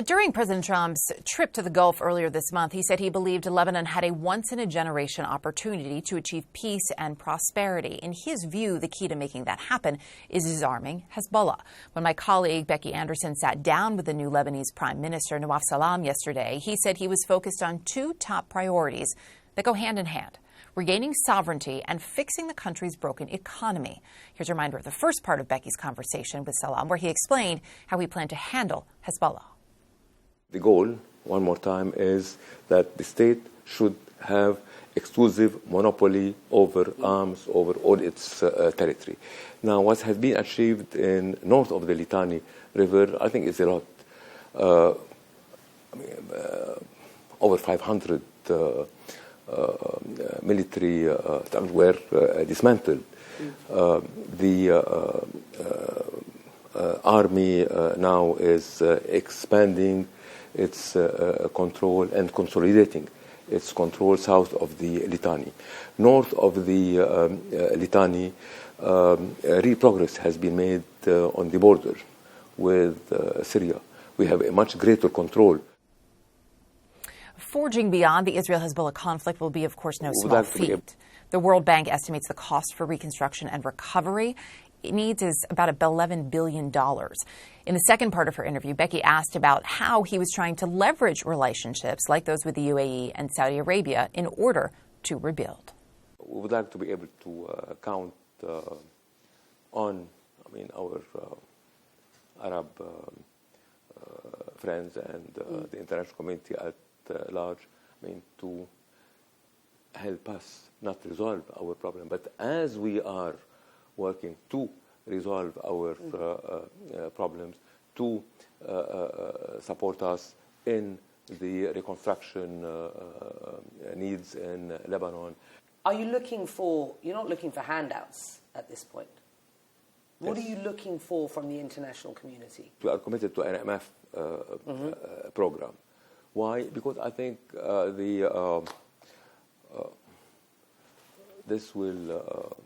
During President Trump's trip to the Gulf earlier this month, he said he believed Lebanon had a once-in-a-generation opportunity to achieve peace and prosperity. In his view, the key to making that happen is disarming Hezbollah. When my colleague Becky Anderson sat down with the new Lebanese Prime Minister Nواف Selaam yesterday, he said he was focused on two top priorities that go hand in hand: regaining sovereignty and fixing the country's broken economy. Here's a reminder of the first part of Becky's conversation with Selaam, where he explained how he planned to handle Hezbollah. The goal, one more time, is that the state should have exclusive monopoly over arms, over all its territory. Now, what has been achieved in north of the Litani River, I think is a lot. Over 500 military were dismantled. The army now is expanding its control and consolidating its control south of the Litani. North of the Litani, real progress has been made on the border with Syria. We have a much greater control. Forging beyond the Israel-Hezbollah conflict will be, of course, no small feat. The World Bank estimates the cost for reconstruction and recovery it needs is about $11 billion. In the second part of her interview, Becky asked about how he was trying to leverage relationships like those with the UAE and Saudi Arabia in order to rebuild. We would like to be able to count on, our Arab friends and the international community at large, to help us not resolve our problem, but as we are working to resolve our problems, to support us in the reconstruction needs in Lebanon. Are you looking for, you're not looking for handouts at this point? What are you looking for from the international community? We are committed to an MF program. Why? Because I think this will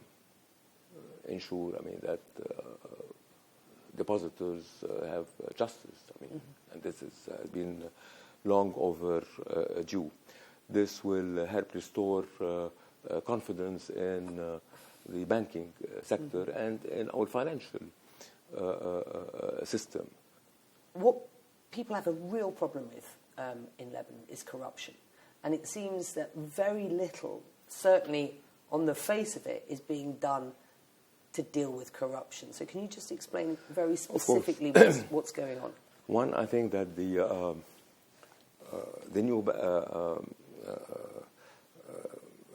ensure, that depositors have justice. And this has been long overdue. This will help restore confidence in the banking sector and in our financial system. What people have a real problem with in Lebanon is corruption. And it seems that very little, certainly on the face of it, is being done to deal with corruption. So can you just explain very specifically what's going on? One, I think that the new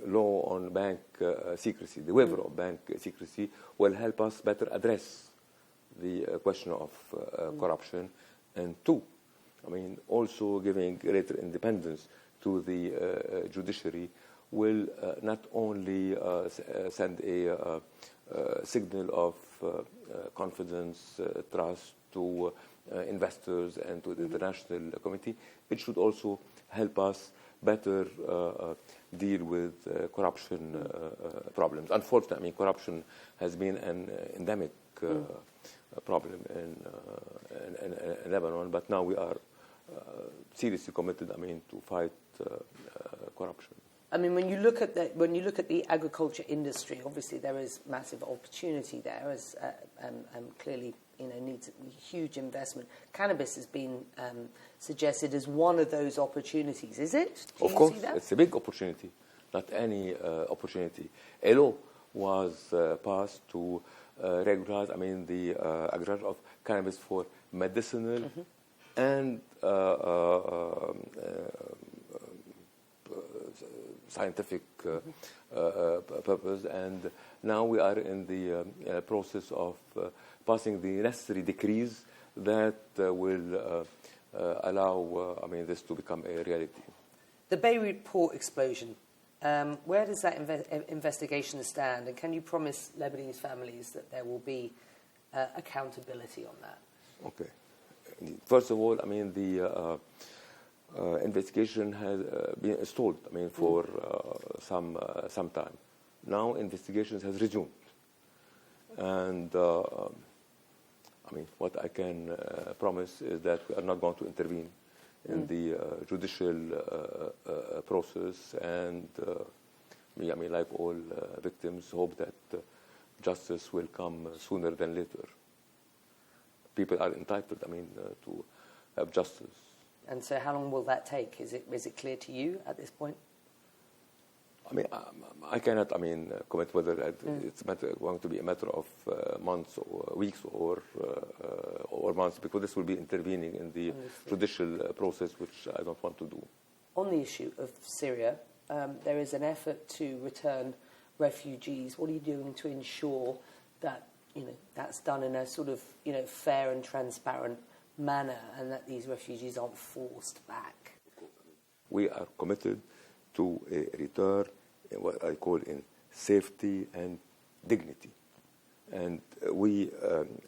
law on bank secrecy, the waiver of bank secrecy, will help us better address the question of corruption. And two, also giving greater independence to the judiciary will not only send a signal of confidence, trust to investors and to the international community, it should also help us better deal with corruption problems. Unfortunately, corruption has been an endemic problem in Lebanon, but now we are seriously committed, to fight corruption. When you look at the agriculture industry, obviously there is massive opportunity there, as clearly needs huge investment. Cannabis has been suggested as one of those opportunities. Is it? Of course, it's a big opportunity, not any opportunity. A law was passed to regularize, the agriculture of cannabis for medicinal and scientific purpose, and now we are in the process of passing the necessary decrees that will allow this to become a reality. The Beirut port explosion, where does that investigation stand, and can you promise Lebanese families that there will be accountability on that? Okay. First of all, the investigation has been stalled, for some time. Now investigations has resumed. And I mean, what I can promise is that we are not going to intervene in the judicial process, and I mean, like all victims, hope that justice will come sooner than later. People are entitled, I mean, to have justice. And so how long will that take? Is it clear to you at this point? I mean, I cannot, I mean, comment whether it's going to be a matter of months or weeks or months, because this will be intervening in the judicial process, which I don't want to do. On the issue of Syria, there is an effort to return refugees. What are you doing to ensure that, that's done in a sort of, fair and transparent manner, and that these refugees aren't forced back? We are committed to a return in what I call in safety and dignity. And we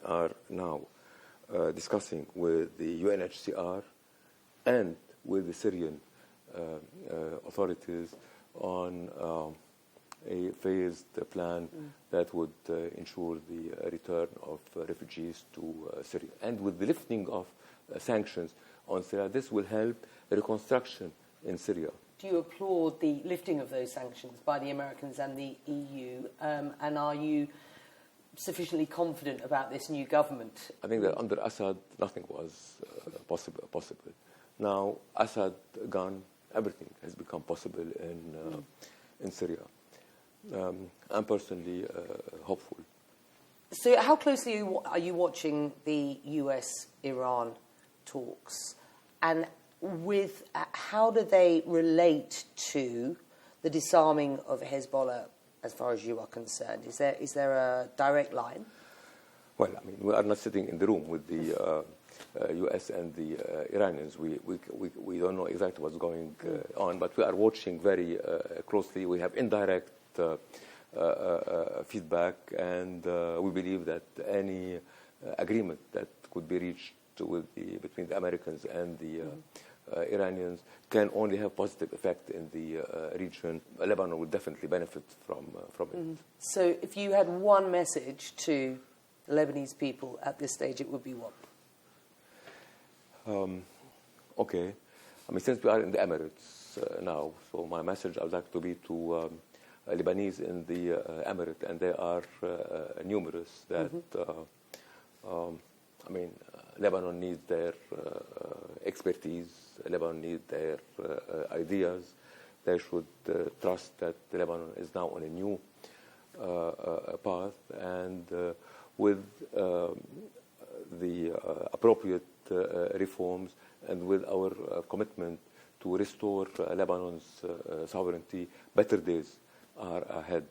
are now discussing with the UNHCR and with the Syrian authorities on a phased plan that would ensure the return of refugees to Syria. And with the lifting of sanctions on Syria, this will help reconstruction in Syria. Do you applaud the lifting of those sanctions by the Americans and the EU? And are you sufficiently confident about this new government? I think that under Assad, nothing was possible. Now, Assad gone, everything has become possible in Syria. I'm personally hopeful. So how closely are you watching the US-Iran talks? And how do they relate to the disarming of Hezbollah as far as you are concerned? Is there a direct line? Well, I mean, we are not sitting in the room with the US and the Iranians. We don't know exactly what's going on, but we are watching very closely. We have indirect feedback, and we believe that any agreement that could be reached between the Americans and the Iranians can only have positive effect in the region. Lebanon would definitely benefit from it. So if you had one message to the Lebanese people at this stage, it would be what? Okay. I mean, since we are in the Emirates now, so my message I would like to be to Lebanese in the Emirate, and they are numerous, that, I mean, Lebanon needs their expertise. Lebanon needs their ideas. They should trust that Lebanon is now on a new path, and with the appropriate reforms and with our commitment to restore Lebanon's sovereignty, better days are ahead